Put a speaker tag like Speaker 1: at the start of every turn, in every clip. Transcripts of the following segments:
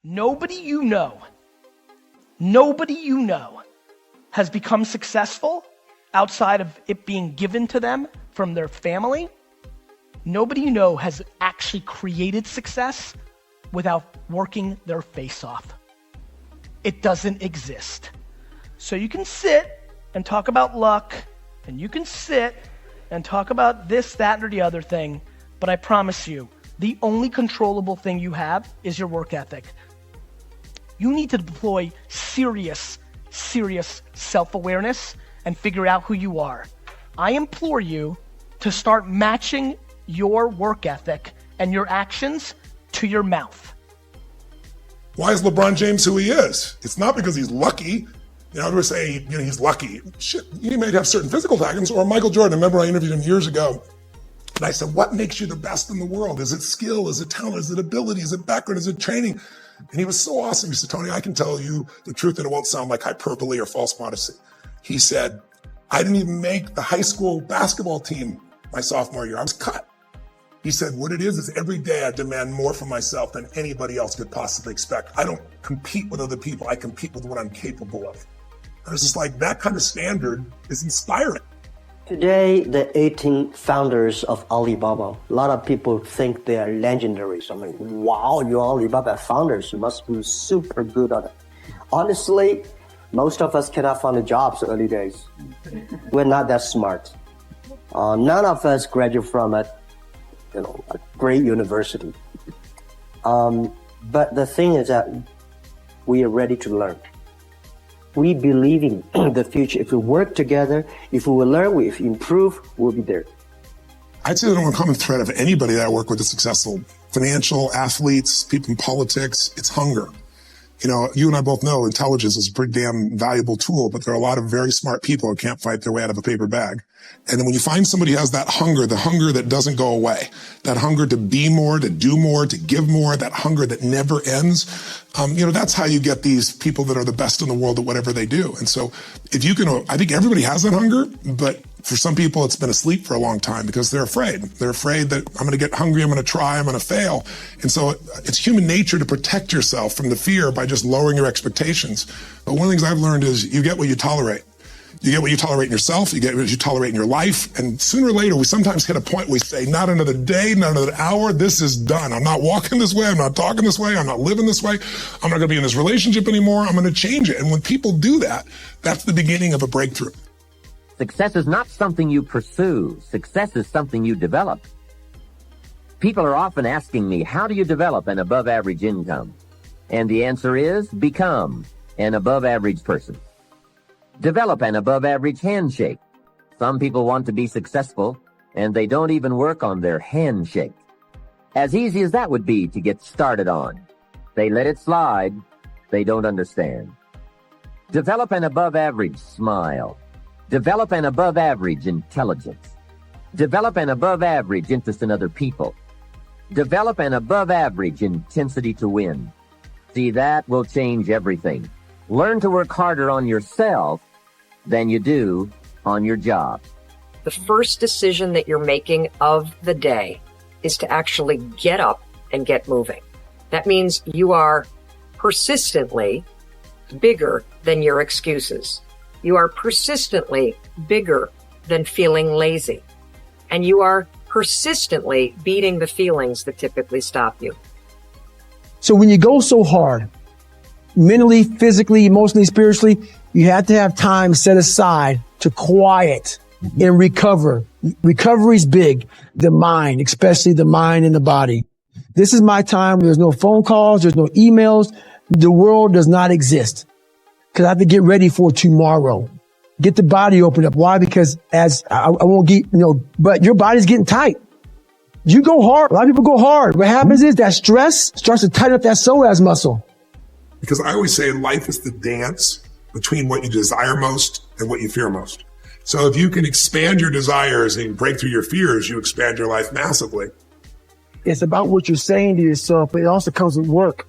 Speaker 1: Nobody you know has become successful outside of it being given to them from their family. Nobody you know has actually created success without working their face off. It doesn't exist. So you can sit and talk about luck, and you can sit and talk about this, that, or the other thing, but I promise you, the only controllable thing you have is your work ethic. You need to deploy serious self-awareness and figure out who you are. I implore you to start matching your work ethic and your actions to your mouth.
Speaker 2: Why is LeBron James who he is? It's not because he's lucky. Everyone say, he's lucky. Shit, he might have certain physical talents. Or Michael Jordan, I remember I interviewed him years ago, and I said, what makes you the best in the world? Is it skill? Is it talent? Is it ability? Is it background? Is it training? And he was so awesome. He said, Tony, I can tell you the truth and it won't sound like hyperbole or false modesty. He said, I didn't even make the high school basketball team my sophomore year. I was cut. He said, what it is every day I demand more from myself than anybody else could possibly expect. I don't compete with other people. I compete with what I'm capable of. I was just like, that kind of standard is inspiring.
Speaker 3: Today, the 18 founders of Alibaba, a lot of people think they are legendary. So I'm like, wow, you're Alibaba founders. You must be super good at it. Honestly, most of us cannot find a job in early days. We're not that smart. None of us graduate from a great university. But the thing is that we are ready to learn. We believe in the future. If we work together, if we will learn, if we improve, we'll be there.
Speaker 2: I'd say the number one common thread of anybody that I work with is successful. Financial, athletes, people in politics, it's hunger. You and I both know intelligence is a pretty damn valuable tool, but there are a lot of very smart people who can't fight their way out of a paper bag. And then when you find somebody who has that hunger, the hunger that doesn't go away, that hunger to be more, to do more, to give more, that hunger that never ends, that's how you get these people that are the best in the world at whatever they do. And so I think everybody has that hunger, but for some people it's been asleep for a long time because they're afraid. They're afraid that I'm going to get hungry, I'm going to try, I'm going to fail. And so it's human nature to protect yourself from the fear by just lowering your expectations. But one of the things I've learned is you get what you tolerate. You get what you tolerate in yourself, you get what you tolerate in your life, and sooner or later we sometimes hit a point where we say, not another day, not another hour, this is done. I'm not walking this way, I'm not talking this way, I'm not living this way, I'm not gonna be in this relationship anymore, I'm gonna change it. And when people do that, that's the beginning of a breakthrough.
Speaker 4: Success is not something you pursue, success is something you develop. People are often asking me, how do you develop an above average income? And the answer is, become an above average person. Develop an above-average handshake. Some people want to be successful, and they don't even work on their handshake. As easy as that would be to get started on. They let it slide. They don't understand. Develop an above-average smile. Develop an above-average intelligence. Develop an above-average interest in other people. Develop an above-average intensity to win. See, that will change everything. Learn to work harder on yourself than you do on your job.
Speaker 5: The first decision that you're making of the day is to actually get up and get moving. That means you are persistently bigger than your excuses. You are persistently bigger than feeling lazy. And you are persistently beating the feelings that typically stop you.
Speaker 6: So when you go so hard, mentally, physically, emotionally, spiritually, you have to have time set aside to quiet and recover. Recovery is big. The mind, especially the mind and the body. This is my time. There's no phone calls. There's no emails. The world does not exist because I have to get ready for tomorrow. Get the body opened up. Why? Because as I won't get, but your body's getting tight. You go hard. A lot of people go hard. What happens is that stress starts to tighten up that psoas muscle.
Speaker 2: Because I always say life is the dance between what you desire most and what you fear most. So if you can expand your desires and break through your fears, you expand your life massively.
Speaker 6: It's about what you're saying to yourself, but it also comes with work.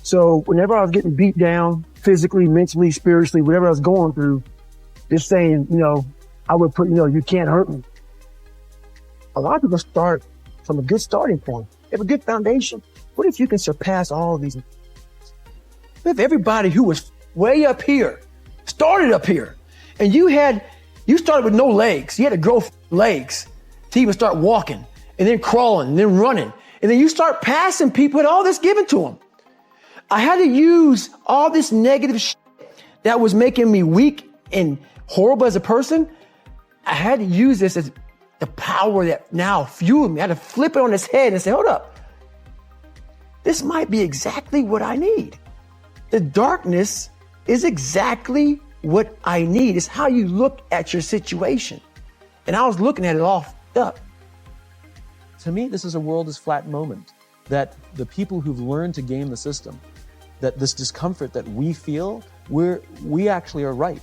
Speaker 6: So whenever I was getting beat down, physically, mentally, spiritually, whatever I was going through, just saying, I would put, you can't hurt me. A lot of people start from a good starting point. They have a good foundation. What if you can surpass all of these? Smith, everybody who was way up here started up here. And you started with no legs. You had to grow legs to even start walking and then crawling and then running. And then you start passing people and all this given to them. I had to use all this negative shit that was making me weak and horrible as a person. I had to use this as the power that now fueled me. I had to flip it on its head and say, hold up. This might be exactly what I need. The darkness is exactly what I need. It's how you look at your situation. And I was looking at it all up.
Speaker 7: To me, this is a world is flat moment, that the people who've learned to game the system, that this discomfort that we feel, we actually are right.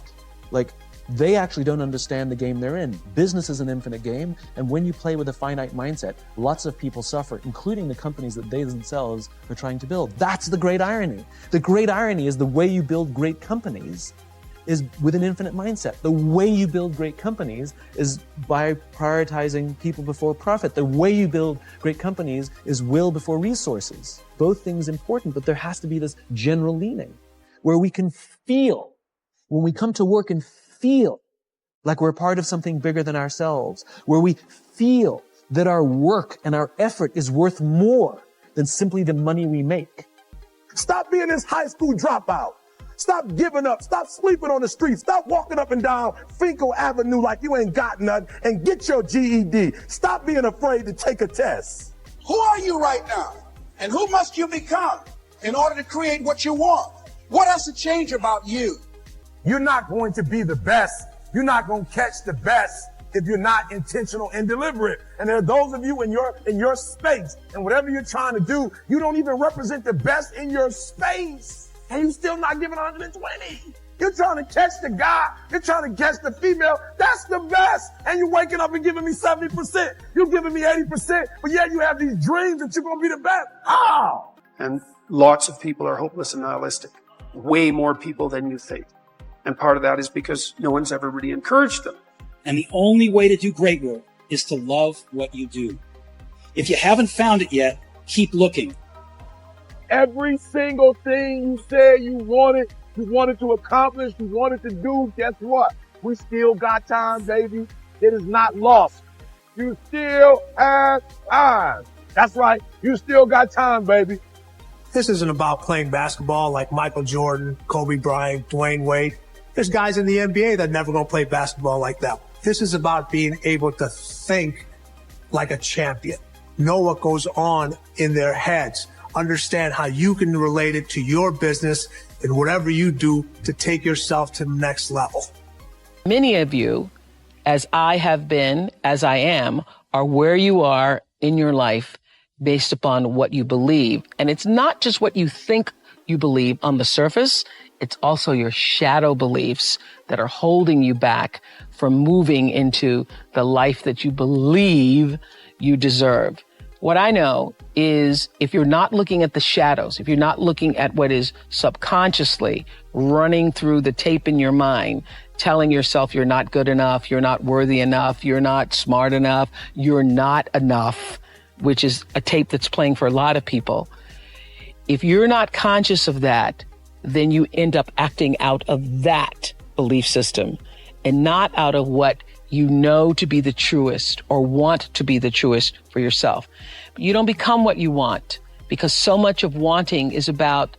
Speaker 7: Like, they actually don't understand the game they're in. Business is an infinite game, and when you play with a finite mindset, lots of people suffer, including the companies that they themselves are trying to build. That's the great irony. The great irony is the way you build great companies is with an infinite mindset. The way you build great companies is by prioritizing people before profit. The way you build great companies is will before resources. Both things important, but there has to be this general leaning where we can feel, when we come to work and feel like we're part of something bigger than ourselves, where we feel that our work and our effort is worth more than simply the money we make.
Speaker 8: Stop being this high school dropout. Stop giving up. Stop sleeping on the streets. Stop walking up and down Finkel Avenue like you ain't got nothing, and get your GED. Stop being afraid to take a test.
Speaker 9: Who are you right now? And who must you become in order to create what you want? What has to change about you?
Speaker 8: You're not going to be the best. You're not going to catch the best if you're not intentional and deliberate. And there are those of you in your space, and whatever you're trying to do, you don't even represent the best in your space. And you still not giving 120. You're trying to catch the guy. You're trying to catch the female. That's the best. And you're waking up and giving me 70%. You're giving me 80%. But yet you have these dreams that you're going to be the best. Oh!
Speaker 10: And lots of people are hopeless and nihilistic. Way more people than you think. And part of that is because no one's ever really encouraged them.
Speaker 11: And the only way to do great work is to love what you do. If you haven't found it yet, keep looking.
Speaker 8: Every single thing you said you wanted to accomplish, you wanted to do, guess what? We still got time, baby. It is not lost. You still have time. That's right. You still got time, baby.
Speaker 12: This isn't about playing basketball like Michael Jordan, Kobe Bryant, Dwayne Wade. There's guys in the NBA that never gonna play basketball like that. This is about being able to think like a champion, know what goes on in their heads, understand how you can relate it to your business and whatever you do to take yourself to the next level.
Speaker 13: Many of you, as I have been, as I am, are where you are in your life based upon what you believe. And it's not just what you think you believe on the surface, it's also your shadow beliefs that are holding you back from moving into the life that you believe you deserve. What I know is if you're not looking at the shadows, if you're not looking at what is subconsciously running through the tape in your mind, telling yourself you're not good enough, you're not worthy enough, you're not smart enough, you're not enough, which is a tape that's playing for a lot of people. If you're not conscious of that, then you end up acting out of that belief system and not out of what you know to be the truest or want to be the truest for yourself. But you don't become what you want because so much of wanting is about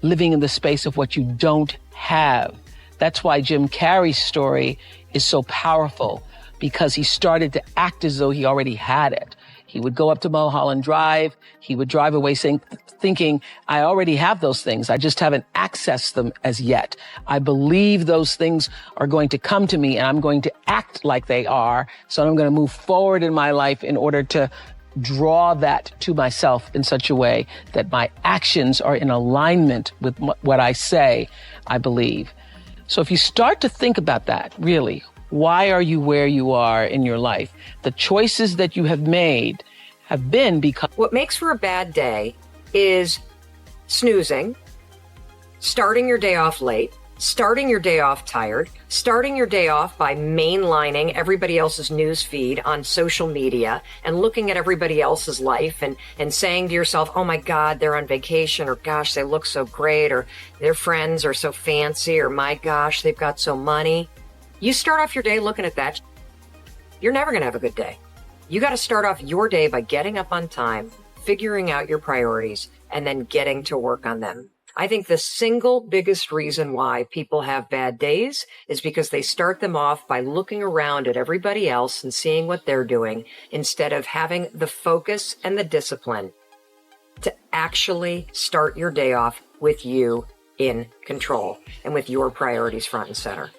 Speaker 13: living in the space of what you don't have. That's why Jim Carrey's story is so powerful, because he started to act as though he already had it. He would go up to Mulholland Drive. He would drive away thinking, I already have those things. I just haven't accessed them as yet. I believe those things are going to come to me and I'm going to act like they are. So I'm going to move forward in my life in order to draw that to myself in such a way that my actions are in alignment with what I say I believe. So if you start to think about that, really, why are you where you are in your life? The choices that you have made have been because...
Speaker 5: What makes for a bad day is snoozing, starting your day off late, starting your day off tired, starting your day off by mainlining everybody else's news feed on social media and looking at everybody else's life and saying to yourself, oh my God, they're on vacation, or gosh, they look so great, or their friends are so fancy, or my gosh, they've got so money. You start off your day looking at that, you're never going to have a good day. You got to start off your day by getting up on time, figuring out your priorities, and then getting to work on them. I think the single biggest reason why people have bad days is because they start them off by looking around at everybody else and seeing what they're doing instead of having the focus and the discipline to actually start your day off with you in control and with your priorities front and center.